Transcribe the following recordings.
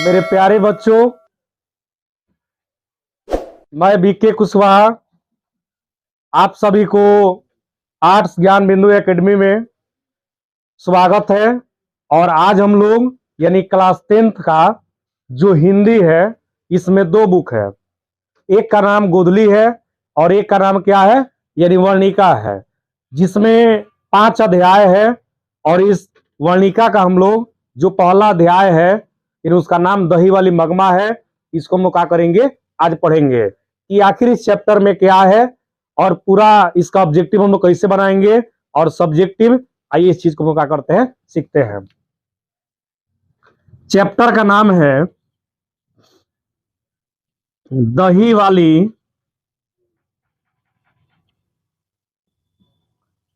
मेरे प्यारे बच्चों, मैं बीके कुशवाहा आप सभी को आर्ट्स ज्ञान बिंदु एकेडमी में स्वागत है। और आज हम लोग यानी क्लास 10th का जो हिंदी है, इसमें दो बुक है। एक का नाम गोधली है और एक का नाम क्या है, यानी वर्णिका है, जिसमें 5 अध्याय है। और इस वर्णिका का हम लोग जो पहला अध्याय है, यानी उसका नाम दही वाली मगमा है। इसको हम लोग क्या करेंगे, आज पढ़ेंगे कि आखिर इस चैप्टर में क्या है और पूरा इसका ऑब्जेक्टिव हम लोग कैसे बनाएंगे और सब्जेक्टिव। आइए इस चीज को हम लोग क्या करते हैं, सीखते हैं। चैप्टर का नाम है दही वाली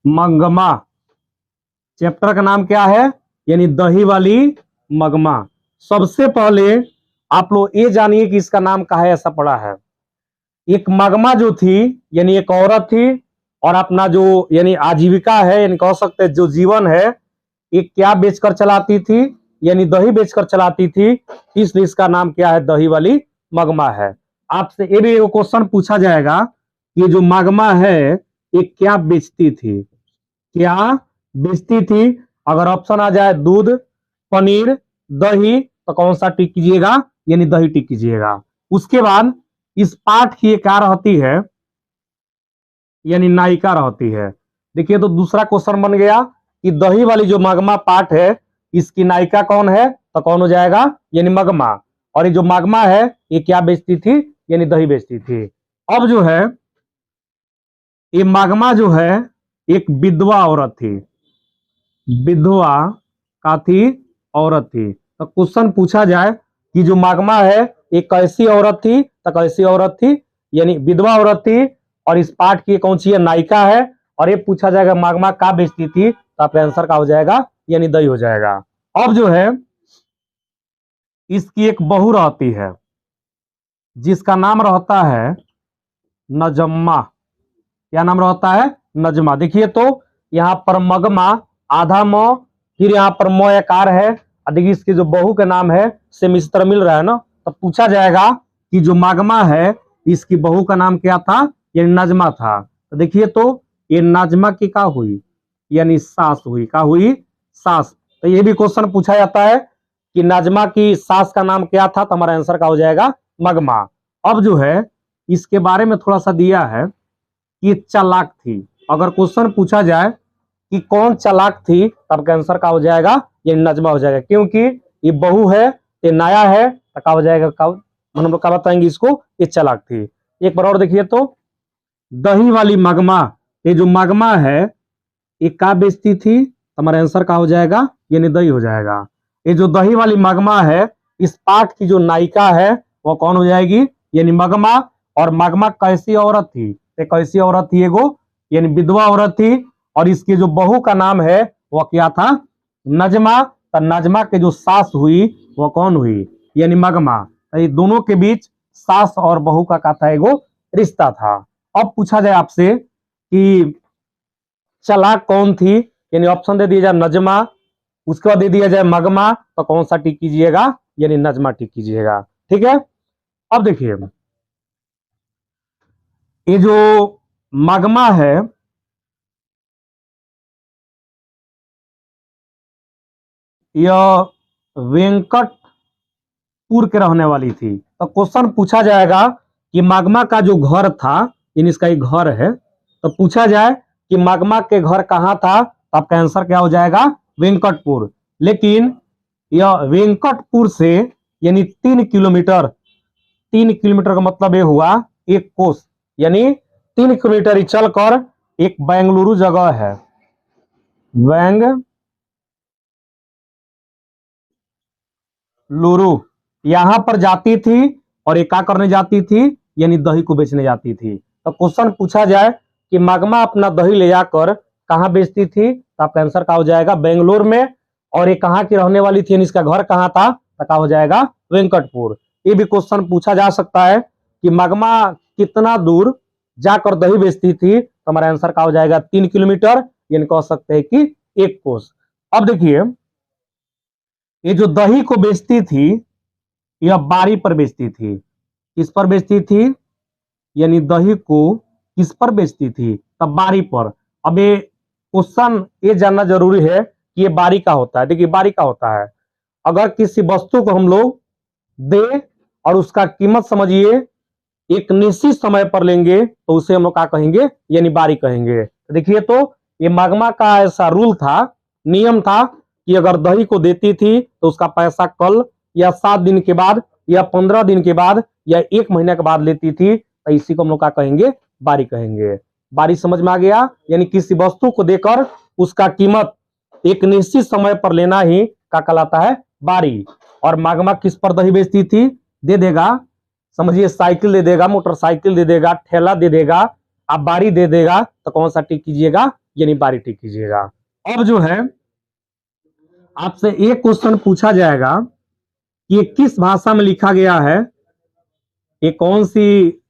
मगमा। चैप्टर का नाम क्या है, यानी दही वाली मगमा। सबसे पहले आप लोग ये जानिए कि इसका नाम काहे ऐसा पड़ा है। एक मगमा जो थी, यानी एक औरत थी, और अपना जो यानी आजीविका है, यानी कह सकते हैं जो जीवन है, ये क्या बेचकर चलाती थी, यानी दही बेचकर चलाती थी। इसलिए इसका नाम क्या है, दही वाली मगमा है। आपसे ये भी क्वेश्चन पूछा जाएगा कि जो मगमा है ये क्या बेचती थी, क्या बेचती थी। अगर ऑप्शन आ जाए दूध, पनीर, दही, तो कौन सा टिक कीजिएगा, यानी दही टिक कीजिएगा। उसके बाद इस पाठ की क्या रहती है, यानी नायिका रहती है। देखिए तो दूसरा क्वेश्चन बन गया कि दही वाली जो मगमा पाठ है, इसकी नायिका कौन है, तो कौन हो जाएगा, यानी मगमा। और ये जो मगमा है ये क्या बेचती थी, यानी दही बेचती थी। अब जो है ये मगमा जो है एक विधवा औरत थी, विधवा का थी, औरत थी। तो क्वेश्चन पूछा जाए कि जो मगमा है ये कैसी औरत थी, तो कैसी औरत थी, यानी विधवा औरत थी। और इस पाठ की कौन सी है, नायिका है। और ये पूछा जाएगा मगमा का बेचती थी, तो आपका आंसर का हो जाएगा, यानी दही हो जाएगा। अब जो है इसकी एक बहू रहती है जिसका नाम रहता है नजम्मा। क्या नाम रहता है, नजमा। देखिए तो यहाँ पर मगमा आधा म, फिर यहाँ पर म आकार है। देखिए इसके जो बहू का नाम है सेम इस तरह मिल रहा है ना। तो पूछा जाएगा कि जो मगमा है इसकी बहू का नाम क्या था, यानी नजमा था। तो देखिए तो ये नजमा की क्या हुई, यानी सास हुई। क्या हुई, सास। तो ये भी क्वेश्चन पूछा जाता है कि नजमा की सास का नाम क्या था, तो हमारा आंसर क्या हो जाएगा, मगमा। अब जो है इसके बारे में थोड़ा सा दिया है कि चालाक थी। अगर क्वेश्चन पूछा जाए कि कौन चालाक थी, तब का आंसर क्या हो जाएगा, ये नजमा हो जाएगा। क्योंकि ये बहू है, ये नया है, तो क्या हो जाएगा, हम लोग क्या बताएंगे इसको, ये चालाक थी। एक बार और देखिए तो दही वाली मगमा, ये जो मगमा है ये क्या बेचती थी, हमारा आंसर क्या हो जाएगा, यानी दही हो जाएगा। ये जो दही वाली मगमा है, इस पाठ की जो नायिका है वो कौन हो जाएगी, यानी मगमा। और मगमा कैसी औरत थी, ये कैसी औरत थी, एगो यानी विधवा औरत थी। और इसकी जो बहू का नाम है वो क्या था, नजमा। तो नजमा के जो सास हुई वो कौन हुई, यानी मगमा। तो ये दोनों के बीच सास और बहू का क्या था, एगो रिश्ता था। अब पूछा जाए आपसे कि चालाक कौन थी, यानी ऑप्शन दे दिया जाए नजमा, उसके बाद दे दिया जाए मगमा, तो कौन सा टिक कीजिएगा, यानी नजमा टिक कीजिएगा। ठीक है। अब देखिए ये जो मगमा है यह वेंकटपुर के रहने वाली थी। तो क्वेश्चन पूछा जाएगा कि मगमा का जो घर था, यानी इसका एक घर है, तो पूछा जाए कि मगमा के घर कहाँ था, तो आपका आंसर क्या हो जाएगा, वेंकटपुर। लेकिन यह वेंकटपुर से यानी 3 किलोमीटर, 3 किलोमीटर का मतलब ये हुआ एक कोस, यानी 3 किलोमीटर ही चलकर एक बेंगलुरु जगह है, बेंगलुरु, यहां पर जाती थी। और ये क्या करने जाती थी, यानी दही को बेचने जाती थी। तो क्वेश्चन पूछा जाए कि मगमा अपना दही ले जाकर कहां बेचती थी, तो आपका आंसर क्या हो जाएगा, बेंगलोर में। और ये कहाँ की रहने वाली थी, इसका घर कहाँ था, तो क्या हो जाएगा, वेंकटपुर। ये भी क्वेश्चन पूछा जा सकता है कि मगमा कितना दूर जाकर दही बेचती थी, तो हमारा आंसर क्या हो जाएगा, 3 किलोमीटर, यानी कह सकते हैं कि एक कोस। अब देखिए ये जो दही को बेचती थी यह बारी पर बेचती थी। किस पर बेचती थी? यानी दही को किस पर बेचती थी? तब बारी पर। अब ये क्वेश्चन ये जानना जरूरी है कि ये बारी का होता है। देखिए बारी का होता है, अगर किसी वस्तु को हम लोग दे और उसका कीमत समझिए एक निश्चित समय पर लेंगे तो उसे हम लोग क्या कहेंगे? यानी बारी कहेंगे। तो देखिए तो ये मागमा का ऐसा रूल था, नियम था कि अगर दही को देती थी तो उसका पैसा कल या 7 दिन के बाद या 15 दिन के बाद या 1 महीने के बाद लेती थी, तो इसी को हम लोग क्या कहेंगे? बारी कहेंगे। बारी समझ में आ गया? यानी किसी वस्तु को देकर उसका कीमत एक निश्चित समय पर लेना ही क्या कहलाता है? बारी। और मागमा किस पर दही बेचती थी? दे देगा, समझिए साइकिल दे देगा, मोटरसाइकिल दे देगा, ठेला दे देगा, आप बारी दे देगा, तो कौन सा टिक कीजिएगा? यानी बारी टिक कीजिएगा। अब जो है आपसे एक क्वेश्चन पूछा जाएगा कि ये किस भाषा में लिखा गया है? ये कौन सी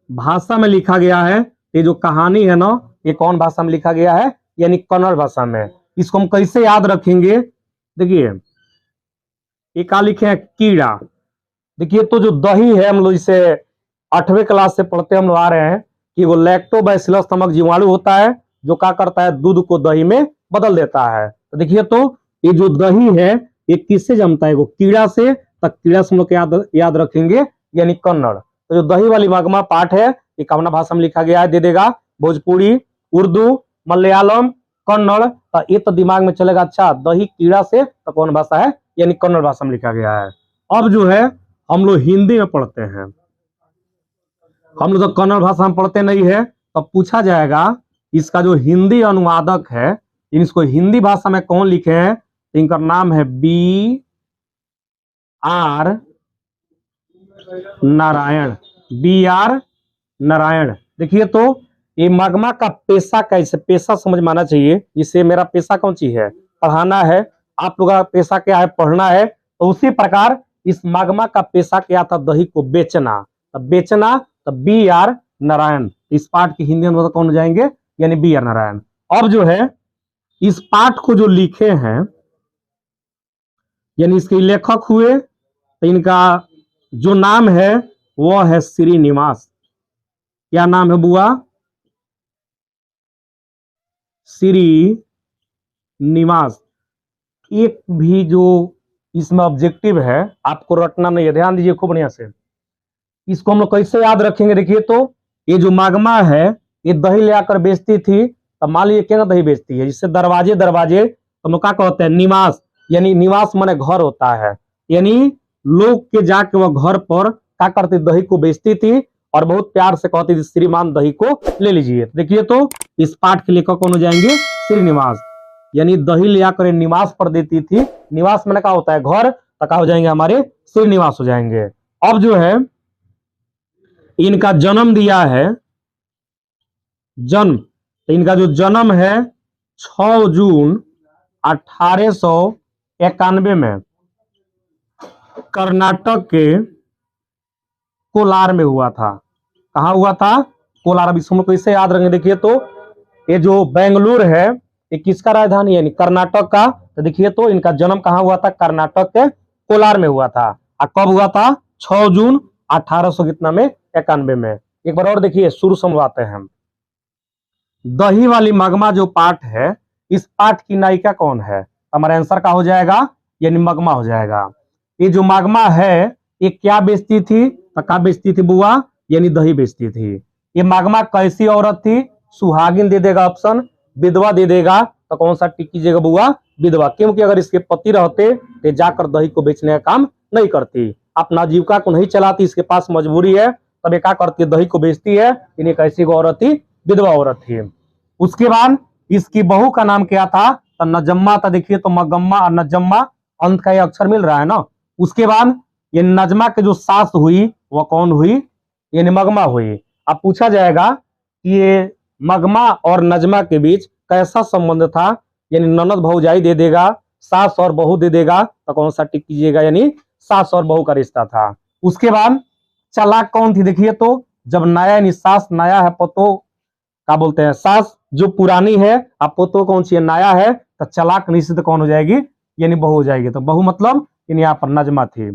भाषा में लिखा गया है? ये जो कहानी है ना, ये कौन भाषा में लिखा गया है? यानी कन्नड़ भाषा में। इसको हम कैसे याद रखेंगे? देखिए ये क्या लिखे हैं? कीड़ा। देखिए तो जो दही है, हम लोग इसे 8वें क्लास से पढ़ते हम लोग आ रहे हैं कि वो लैक्टोबैसिलस नामक जीवाणु होता है जो क्या करता है? दूध को दही में बदल देता है। तो देखिए तो ये जो दही है ये किससे जमता है? वो कीड़ा से। तो कीड़ा से हम लोग याद रखेंगे यानी कन्नड़। तो जो दही वाली मागमा पाठ है ये कौन भाषा में लिखा गया है? दे देगा भोजपुरी, उर्दू, मलयालम, कन्नड़। तो ये तो दिमाग में चलेगा, अच्छा दही कीड़ा से तो कौन भाषा है? यानी कन्नड़ भाषा में लिखा गया है। अब जो है हम लोग हिंदी में पढ़ते हैं, हम लोग तो कन्नड़ भाषा में पढ़ते नहीं है। तब पूछा जाएगा इसका जो हिंदी अनुवादक है, इसको हिंदी भाषा में कौन लिखे हैं? तो इनका नाम है B.R. नारायण। B.R. नारायण। देखिए तो ये मागमा का पेशा कैसे? पेशा समझ में आना चाहिए। इससे मेरा पेशा कौन सी है? पढ़ाना है। आप लोगों का पेशा क्या है? पढ़ना है। तो उसी प्रकार इस मागमा का पेशा क्या था? दही को बेचना। तब बेचना, तब B.R. नारायण। इस पाठ की हिंदी अनुवादक कौन हो जाएंगे? यानी B.R. नारायण। अब जो है इस पाठ को जो लिखे हैं यानी इसके लेखक हुए, तो इनका जो नाम है वो है श्रीनिवास। क्या नाम है बुआ? श्रीनिवास। एक भी जो इसमें ऑब्जेक्टिव है आपको रटना नहीं है, ध्यान दीजिए खूब बढ़िया से। इसको हम लोग कैसे याद रखेंगे? देखिए तो ये जो मागमा है ये दही ले आकर बेचती थी। तो मान लीजिए क्या दही बेचती है, जिससे दरवाजे दरवाजे हम लोग क्या कहते हैं? निवास। यानी निवास माने घर होता है। यानी लोग के जाके वह घर पर क्या करती? दही को बेचती थी और बहुत प्यार से कहती थी श्रीमान दही को ले लीजिए। देखिए तो इस पाठ के लेखक कौन हो जाएंगे? श्रीनिवास। यानी दही ले आकर निवास पर देती थी। निवास माने क्या होता है? घर। तो क्या हो जाएंगे? हमारे श्रीनिवास हो जाएंगे। अब जो है इनका जन्म दिया है, जन्म, तो इनका जो जन्म है 6 जून 1891 में कर्नाटक के कोलार में हुआ था। कहा हुआ था? कोलार। अब इसको कैसे याद रखेंगे? देखिए तो ये जो बेंगलुरु है ये किसका राजधानी है? कर्नाटक का। तो देखिए तो इनका जन्म कहाँ हुआ था? कर्नाटक के कोलार में हुआ था। और कब हुआ था? 6 जून 1800 कितना में? 91 में। एक बार और देखिए, शुरू समझाते हैं हम। दही वाली मागमा जो पाठ है, इस पाठ की नायिका कौन है? हमारा आंसर क्या हो जाएगा? यानी मागमा हो जाएगा। ये जो मागमा है ये क्या बेचती थी? तो क्या बेचती थी बुआ? यानी दही बेचती थी। ये मागमा कैसी औरत थी? सुहागिन दे देगा ऑप्शन, विधवा दे देगा। तो कौन सा टिक कीजिएगा बुआ? विधवा। क्योंकि अगर इसके पति रहते तो जाकर दही को बेचने का काम नहीं करती, अपना जीविका को नहीं चलाती, इसके पास मजबूरी है, तब क्या करती है? दही को बेचती है। इन्हें कैसी औरत थी? विधवा औरत थी। उसके बाद इसकी बहू का नाम क्या था? तो नजम्मा था। देखिए तो मगम्मा और नजम्मा अंत का ये अक्षर मिल रहा है ना। उसके बाद ये नजमा के जो सास हुई वह कौन हुई? यानी मगमा हुई। अब पूछा जाएगा कि ये मगमा और नजमा के बीच कैसा संबंध था? यानी ननद भौजाई दे देगा, सास और बहू दे देगा। तो कौन सा टिक कीजिएगा? यानी सास और बहू का रिश्ता था। उसके बाद चालाक कौन थी? देखिए तो जब नया यानी सास नया है, पतो क्या बोलते हैं? सास जो पुरानी है, अब पोतो कौन सी है? नया है। तो चालाक निश्चित कौन हो जाएगी? यानी बहू हो जाएगी। तो बहू मतलब यानी यहाँ पर नजमा थी।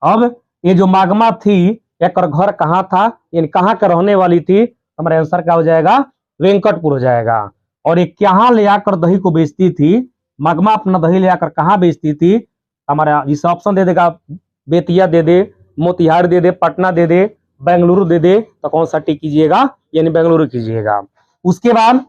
अब ये जो मागमा थी एक घर कहाँ था, यानी कहाँ के रहने वाली थी, हमारा आंसर क्या हो जाएगा, वेंकटपुर हो जाएगा। और ये कहाँ ले आकर दही को बेचती थी, मागमा अपना दही ले आकर कहाँ बेचती थी, हमारा इस ऑप्शन दे देगा, बेतिया दे दे, मोतिहारी दे दे, पटना दे दे, बेंगलुरु दे दे, तो कौन सा टिक कीजिएगा, यानी बेंगलुरु कीजिएगा। उसके बाद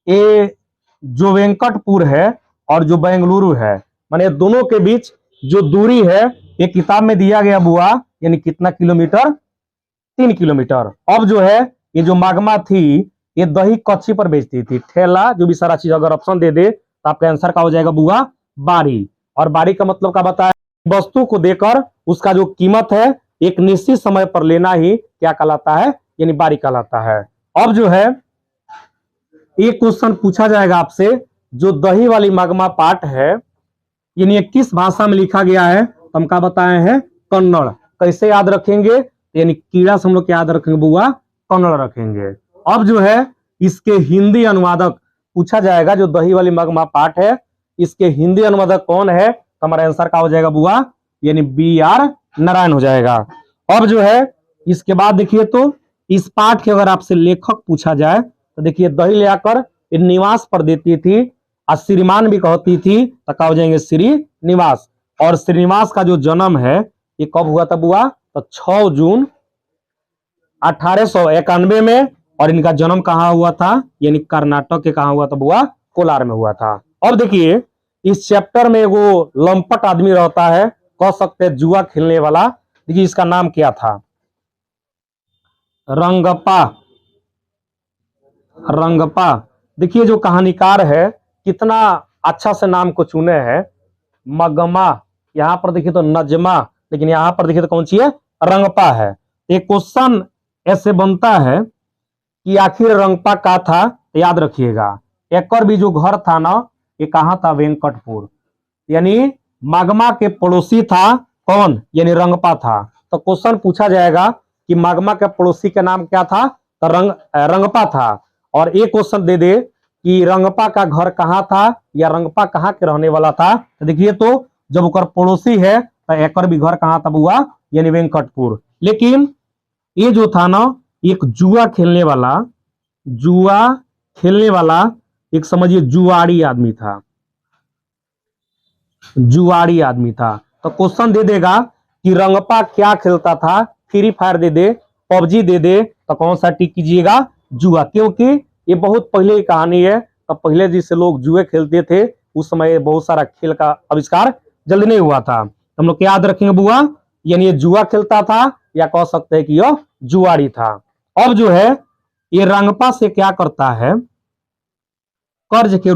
ये जो वेंकटपुर है और जो बेंगलुरु है, माने दोनों के बीच जो दूरी है ये किताब में दिया गया बुआ, यानी कितना किलोमीटर, 3 किलोमीटर। अब जो है ये जो मागमा थी ये दही कच्ची पर बेचती थी, ठेला जो भी सारा चीज अगर ऑप्शन दे दे तो आपका आंसर क्या हो जाएगा बुआ, बारी। और बारी का मतलब क्या बताया, वस्तु को देकर उसका जो कीमत है एक निश्चित समय पर लेना ही क्या कहलाता है, यानी बारी कहलाता है। अब जो है एक क्वेश्चन पूछा जाएगा आपसे, जो दही वाली मागमा पाठ है यानी किस भाषा में लिखा गया है, तो हम क्या बताए हैं, कन्नड़। कैसे याद रखेंगे, यानी कीड़ा से हम लोग याद रखेंगे बुआ, कन्नड़ रखेंगे। अब जो है इसके हिंदी अनुवादक पूछा जाएगा, जो दही वाली मागमा पाठ है इसके हिंदी अनुवादक कौन है, तो हमारा आंसर क्या हो जाएगा बुआ, यानी BR नारायण हो जाएगा। अब जो है इसके बाद देखिए, तो इस पाठ के अगर आपसे लेखक पूछा जाए तो देखिए, दही ले आकर निवास पर देती थी और श्रीमान भी कहती थी, तो क्या हो जाएंगे, श्रीनिवास। और श्रीनिवास का जो जन्म है ये कब हुआ था बुआ, तो 6 जून 1891 में। और इनका जन्म कहाँ हुआ था, यानी कर्नाटक के कहाँ हुआ था बुआ, कोलार में हुआ था। अब देखिए इस चैप्टर में वो लंपट आदमी रहता है, कह सकते हैं जुआ खेलने वाला। देखिए इसका नाम क्या था, रंगप्पा। रंगप्पा। देखिए जो कहानीकार है कितना अच्छा से नाम को चुने हैं, मगमा, यहाँ पर देखिए तो नजमा, लेकिन यहाँ पर देखिए तो कौन सी है, रंगप्पा है। एक क्वेश्चन ऐसे बनता है कि आखिर रंगप्पा का था, तो याद रखिएगा एक और भी जो घर था ना ये कहाँ था, वेंकटपुर। यानी मागमा के पड़ोसी था कौन, यानी रंगप्पा था। तो क्वेश्चन पूछा जाएगा कि मागमा के पड़ोसी का नाम क्या था, तो रंगप्पा था। और एक क्वेश्चन दे दे कि रंगप्पा का घर कहाँ था या रंगप्पा कहाँ के रहने वाला था, तो देखिए तो जब ओकर पड़ोसी है तो एक भी घर कहाँ था बुआ, यानी वेंकटपुर। लेकिन ये जो था ना एक जुआ खेलने वाला एक समझिए जुआड़ी आदमी था, जुआड़ी आदमी था। तो क्वेश्चन दे देगा कि रंगप्पा क्या खेलता था, फ्री फायर दे दे, पबजी दे दे, तो कौन सा टिक कीजिएगा, जुआ। क्योंकि ये बहुत पहले की कहानी है, तो पहले जिससे लोग जुए खेलते थे उस समय बहुत सारा खेल का आविष्कार जल्दी नहीं हुआ था। हम लोग याद रखेंगे बुआ, यानी ये जुआ खेलता था या कह सकते हैं कि यह जुआड़ी था। अब जो है ये रंगप्पा से क्या करता है, कर्ज के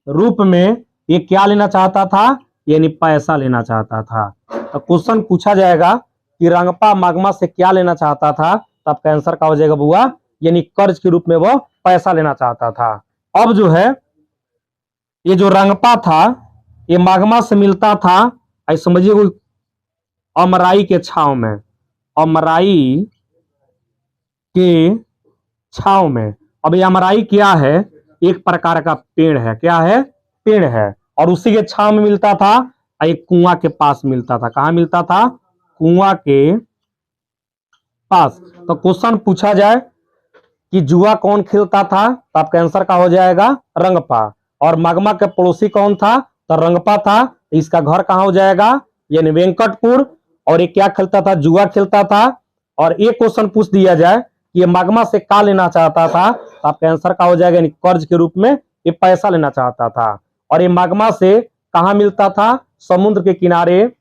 रूप में ये क्या लेना चाहता था, यानी पैसा लेना चाहता था। तो क्वेश्चन पूछा जाएगा कि रंगप्पा मागमा से क्या लेना चाहता था, तो आपका आंसर क्या हो जाएगा बुआ, यानी कर्ज के रूप में वो पैसा लेना चाहता था। अब जो है ये जो रंगप्पा था ये मागमा से मिलता था, ऐसे समझिए कोई अमराई के छाव में, अमराई के छाव में। अब ये अमराई क्या है, एक प्रकार का पेड़ है, क्या है, पेड़ है। और उसी के छाव में मिलता था, एक कुआं के पास मिलता था। कहां मिलता था, कुआं के पास। तो क्वेश्चन पूछा जाए कि जुआ कौन खेलता था, तो आपका आंसर क्या हो जाएगा, रंगप्पा। और मागमा के पड़ोसी कौन था, तो रंगप्पा था। इसका घर कहां हो जाएगा, यानी वेंकटपुर। और ये क्या खेलता था, जुआ खेलता था। और एक क्वेश्चन पूछ दिया जाए कि ये मागमा से क्या लेना चाहता था, तो आपका आंसर क्या हो जाएगा, यानी कर्ज के रूप में ये पैसा लेना चाहता था। और ये मागमा से कहां मिलता था, समुद्र के किनारे,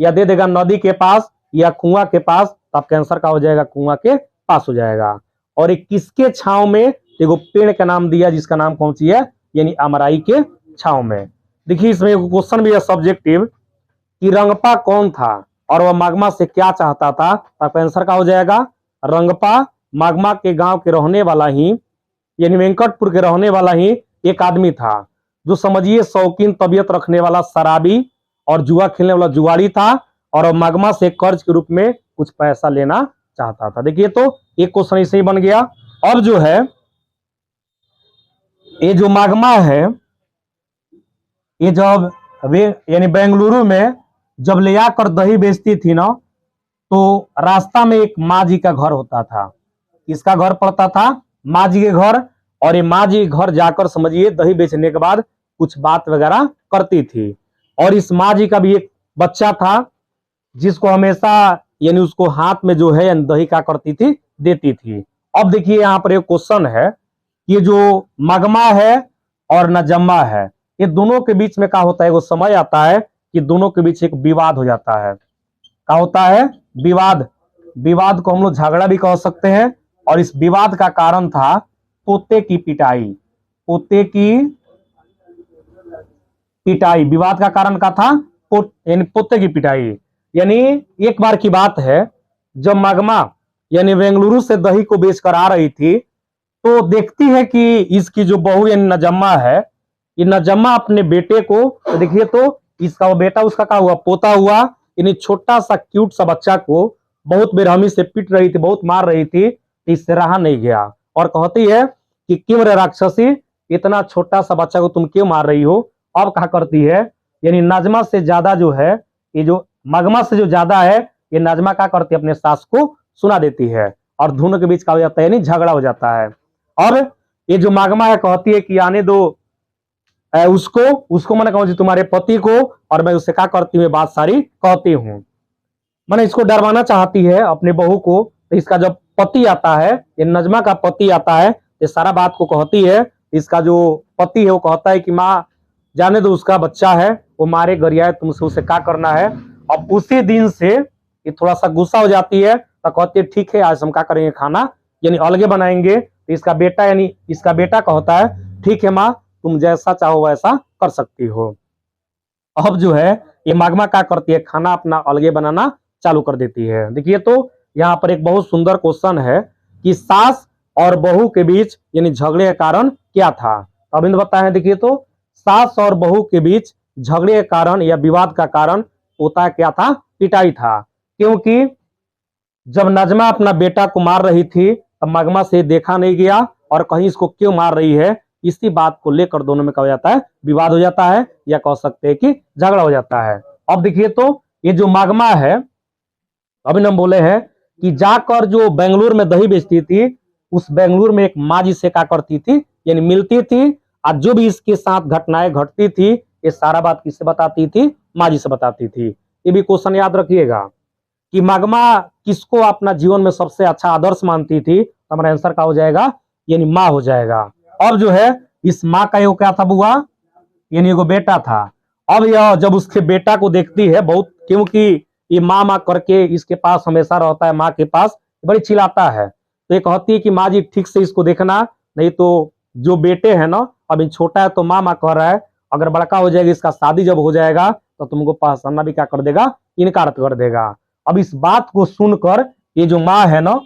या दे देगा नदी के पास या कुआं के पास, तो आपका आंसर क्या हो जाएगा, कुआं के पास हो जाएगा। और ये किसके छाव में, देखो पेड़ का नाम दिया जिसका नाम कौन सी है, यानी अमराई के छाव में। देखिए इसमें क्वेश्चन भी है सब्जेक्टिव कि रंगप्पा कौन था और वह मागमा से क्या चाहता था, तो आपका आंसर क्या हो जाएगा, रंगप्पा मागमा के गांव के रहने वाला ही, यानी वेंकटपुर के रहने वाला ही एक आदमी था, जो समझिए शौकीन तबीयत रखने वाला शराबी और जुआ खेलने वाला जुआड़ी था। और मागमा से कर्ज के रूप में कुछ पैसा लेना चाहता था। देखिए तो एक क्वेश्चन ऐसे ही बन गया। अब जो है ये जो मागमा है ये जब वे यानी बेंगलुरु में जब ले आकर दही बेचती थी ना, तो रास्ता में एक माँ जी का घर होता था। किसका घर पड़ता था? माँ जी के घर। और ये माँ जी के घर जाकर समझिए दही बेचने के बाद कुछ बात वगैरह करती थी। और इस माँ जी का भी एक बच्चा था जिसको हमेशा यानी उसको हाथ में जो है दही क्या करती थी, देती थी। अब देखिए यहाँ पर एक क्वेश्चन है कि जो मगमा है और नजम्मा है, ये दोनों के बीच में क्या होता है? वो समय आता है कि दोनों के बीच एक विवाद हो जाता है। क्या होता है? विवाद। विवाद को हम लोग झगड़ा भी कह सकते हैं। और इस विवाद का कारण था पोते की पिटाई। पोते की पिटाई विवाद का कारण का था, यानी पोते की पिटाई। यानी एक बार की बात है, जब मगमा यानी बेंगलुरु से दही को बेचकर आ रही थी, तो देखती है कि इसकी जो बहू यानी नजम्मा है, ये नजम्मा अपने बेटे को, तो देखिए तो इसका वो बेटा उसका क्या हुआ? पोता हुआ। यानी छोटा सा क्यूट सा बच्चा को बहुत बेरहमी से पीट रही थी, बहुत मार रही थी। इससे रहा नहीं गया और कहती है कि क्यों रे राक्षसी, इतना छोटा सा बच्चा को तुम क्यों मार रही हो? अब क्या करती है, यानी नजमा से ज्यादा जो है, ये जो मगमा से जो ज्यादा है, ये नजमा क्या करती है? अपने सास को सुना देती है और दोनों के बीच क्या हो जाता है? यानी झगड़ा हो जाता है। और ये जो मगमा है कहती है कि आने दो उसको उसको मैंने कहा तुम्हारे पति को, और मैं उससे क्या करती हूँ? बात सारी कहती हूँ। मैंने इसको डरवाना चाहती है अपने बहू को। तो इसका जब पति आता है, ये नजमा का पति आता है, ये सारा बात को कहती है। इसका जो पति है वो कहता है कि माँ जाने दो, उसका बच्चा है, वो मारे गरिया है, तुमसे उसे क्या करना है? अब उसी दिन से ये थोड़ा सा गुस्सा हो जाती है, तो कहती है ठीक है आज हम क्या करेंगे, खाना यानी अलगे बनाएंगे। तो इसका बेटा यानी इसका बेटा कहता है ठीक है माँ, तुम जैसा चाहो वैसा कर सकती हो। अब जो है ये मगमा क्या करती है? खाना अपना अलगे बनाना चालू कर देती है। देखिए तो यहाँ पर एक बहुत सुंदर क्वेश्चन है कि सास और बहू के बीच यानी झगड़े का कारण क्या था? अभी बताए। देखिए तो सास और बहू के बीच झगड़े के कारण या विवाद का कारण होता क्या था? पिटाई था। क्योंकि जब नजमा अपना बेटा को मार रही थी तब मगमा से देखा नहीं गया और कहीं इसको क्यों मार रही है, इसी बात को लेकर दोनों में क्या हो जाता है? विवाद हो जाता है, या कह सकते हैं कि झगड़ा हो जाता है। अब देखिए तो ये जो मगमा है, अभी हम बोले हैं कि जाकर जो बेंगलुरु में दही बेचती थी, उस बेंगलुरु में एक माँ जी से क्या करती थी? यानी मिलती थी। और जो भी इसके साथ घटनाएं घटती थी, ये सारा बात किससे बताती थी? माँ जी से बताती थी। ये भी क्वेश्चन याद रखिएगा कि मगमा किसको अपना जीवन में सबसे अच्छा आदर्श मानती थी? तो हमारा आंसर क्या हो जाएगा? यानी माँ हो जाएगा। अब जो है इस माँ का ये क्या था? बुआ यानी एगो बेटा था। अब यह जब उसके बेटा को देखती है बहुत, क्योंकि ये माँ करके इसके पास हमेशा रहता है, माँ के पास बड़ी चिल्लाता है। तो ये कहती है कि माँ जी ठीक से इसको देखना, नहीं तो जो बेटे है ना, अभी छोटा है तो माँ कह रहा है, अगर बड़का हो जाएगा, इसका शादी जब हो जाएगा तो तुमको पहचानना भी क्या कर देगा? इनकार कर देगा। अब इस बात को सुनकर ये जो माँ है ना,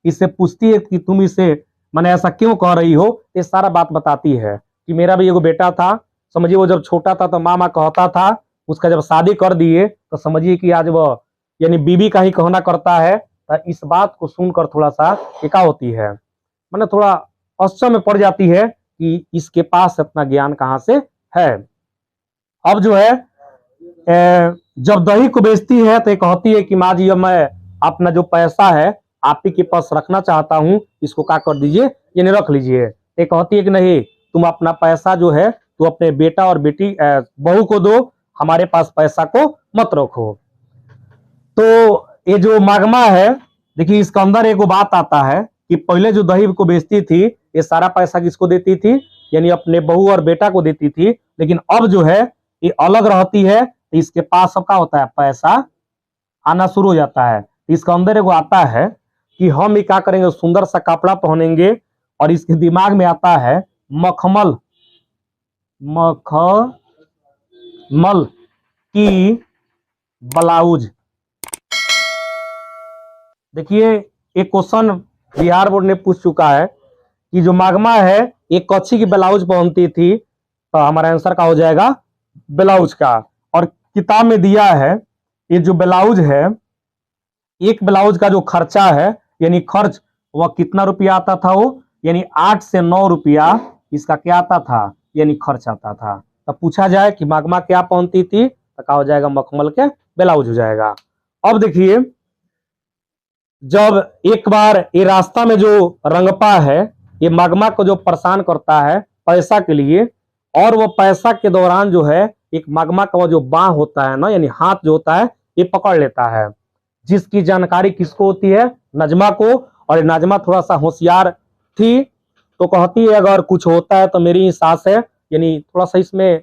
इससे पूछती है कि तुम इसे मैंने ऐसा क्यों कह रही हो? ये सारा बात बताती है कि मेरा भी एगो बेटा था, समझिए वो जब छोटा था तो माँ कहता था, उसका जब शादी कर दिए तो समझिए कि आज वो यानी बीबी का ही कहना करता है। तो इस बात को सुनकर थोड़ा सा क्या होती है, मैंने थोड़ा आश्चर्य में पड़ जाती है कि इसके पास इतना ज्ञान कहाँ से है। अब जो है जब दही को बेचती है तो कहती है कि माँ जी अब मैं अपना जो पैसा है आप ही के पास रखना चाहता हूँ, इसको क्या कर दीजिए, यानी रख लीजिए। ये कहती है कि नहीं, तुम अपना पैसा जो है तो अपने बेटा और बेटी बहू को दो, हमारे पास पैसा को मत रखो। तो ये जो मगमा है, देखिए इसके अंदर एक बात आता है कि पहले जो दही को बेचती थी ये सारा पैसा किसको देती थी? यानी अपने बहू और बेटा को देती थी। लेकिन अब जो है ये अलग रहती है, तो इसके पास सबका होता है पैसा आना शुरू हो जाता है। इसके अंदर एक आता है कि हम ये क्या करेंगे, सुंदर सा कपड़ा पहनेंगे। और इसके दिमाग में आता है मखमल की ब्लाउज। देखिए एक क्वेश्चन बिहार बोर्ड ने पूछ चुका है कि जो मगमा है एक कच्छी की ब्लाउज पहनती थी, तो हमारा आंसर क्या हो जाएगा? ब्लाउज का। और किताब में दिया है ये जो ब्लाउज है, एक ब्लाउज का जो खर्चा है यानी खर्च, वह कितना रुपया आता था? वो यानी 8 से 9 रुपया इसका क्या आता था? यानी खर्च आता था। तो पूछा जाए कि मगमा क्या पहनती थी तो क्या हो जाएगा, मखमल के ब्लाउज हो जाएगा। अब देखिए, जब एक बार ये रास्ता में जो रंगपा है ये मगमा को जो परेशान करता है पैसा के लिए, और वो पैसा के दौरान जो है एक मगमा का वो जो बाह होता है ना, यानी हाथ जो होता है ये पकड़ लेता है, जिसकी जानकारी किसको होती है, नजमा को। और नजमा थोड़ा सा होशियार थी, तो कहती है अगर कुछ होता है तो मेरी ही सास है, यानी थोड़ा सा इसमें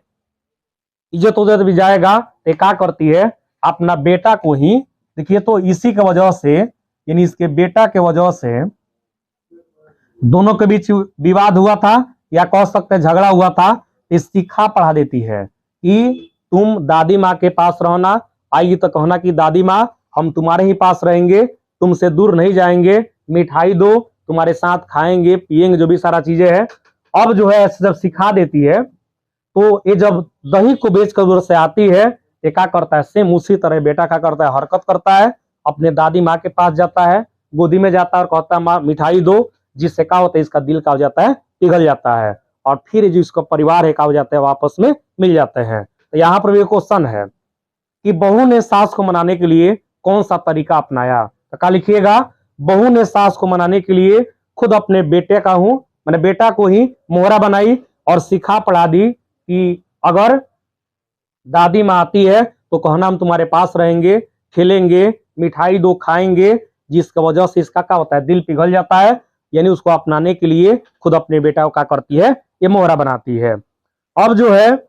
इज्जत उज्जत भी जाएगा। तो क्या करती है, अपना बेटा को ही, देखिए तो इसी की वजह से, यानी इसके बेटा के वजह से दोनों के बीच विवाद हुआ था, या कह सकते हैं झगड़ा हुआ था। सिखा पढ़ा देती है कि तुम दादी माँ के पास रहना, आएगी तो कहना कि दादी माँ हम तुम्हारे ही पास रहेंगे, तुमसे दूर नहीं जाएंगे, मिठाई दो, तुम्हारे साथ खाएंगे पिएंगे, जो भी सारा चीजें है। अब जो है जब सिखा देती है तो ये जब दही को बेच कर दूर से आती है, ये क्या करता है, सेम उसी तरह बेटा क्या करता है, हरकत करता है, अपने दादी माँ के पास जाता है, गोदी में जाता है और कहता है माँ मिठाई दो, जिससे क्या होता है इसका दिल का हो जाता है, पिघल जाता है, और फिर जो इसका परिवार है क्या हो जाता है, वापस में मिल जाते हैं। तो यहाँ पर भी क्वेश्चन है कि बहू ने सास को मनाने के लिए कौन सा तरीका अपनाया, तो क्या लिखिएगा, बहू ने सास को मनाने के लिए खुद अपने बेटे का हूं, मैंने बेटा को ही मोहरा बनाई और सिखा पढ़ा दी कि अगर दादी माँ आती है तो कहना हम तुम्हारे पास रहेंगे, खेलेंगे, मिठाई दो, खाएंगे, जिसकी वजह से इसका क्या होता है, दिल पिघल जाता है, यानी उसको अपनाने के लिए खुद अपने बेटा को क्या करती है, ये मोहरा बनाती है। अब जो है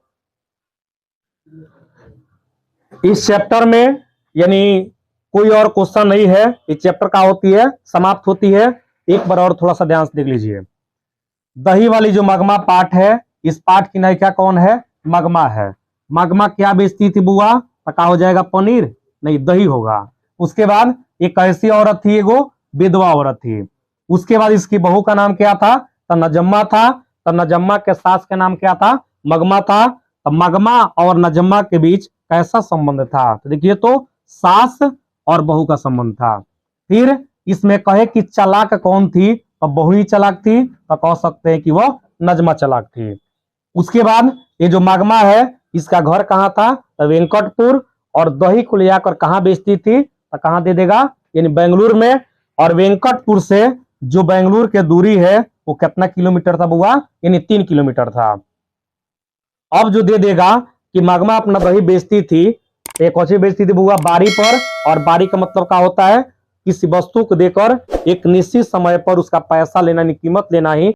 इस चैप्टर में यानी कोई और क्वेश्चन नहीं है, इस चैप्टर का होती है समाप्त होती है। एक बार और थोड़ा सा ध्यान से देख लीजिए, दही वाली जो मगमा पाठ है, इस पाठ की नायिका कौन है, मगमा है। मगमा क्या बेचती थी बुआ, पका हो जाएगा पनीर, नहीं दही होगा। उसके बाद एक कैसी औरत थी, एगो विधवा औरत थी। उसके बाद इसकी बहू का नाम क्या था, तो नजम्मा था। तो नजम्मा के सास का नाम क्या था, मगमा था। तो मगमा और नजम्मा के बीच कैसा संबंध था, तो देखिए तो सास और बहू का संबंध था। फिर इसमें कहे कि चालाक कौन थी, तो बहू ही चालाक थी, तो कह सकते हैं कि वह नजमा चालाक थी। उसके बाद ये जो मगमा है इसका घर कहाँ था, तो वेंकटपुर, और दही को ले आकर कहाँ बेचती थी, तो कहाँ दे देगा, यानी बेंगलुरु में। और वेंकटपुर से जो बेंगलुरु की दूरी है वो कितना किलोमीटर था बुआ, यानी 3 किलोमीटर था। अब जो दे देगा कि मगमा अपना दही बेचती थी, एक कौची बेचती थी बुआ, बारी पर। और बारी का मतलब क्या होता है, किसी वस्तु को देकर एक निश्चित समय पर उसका पैसा लेना, कीमत लेना ही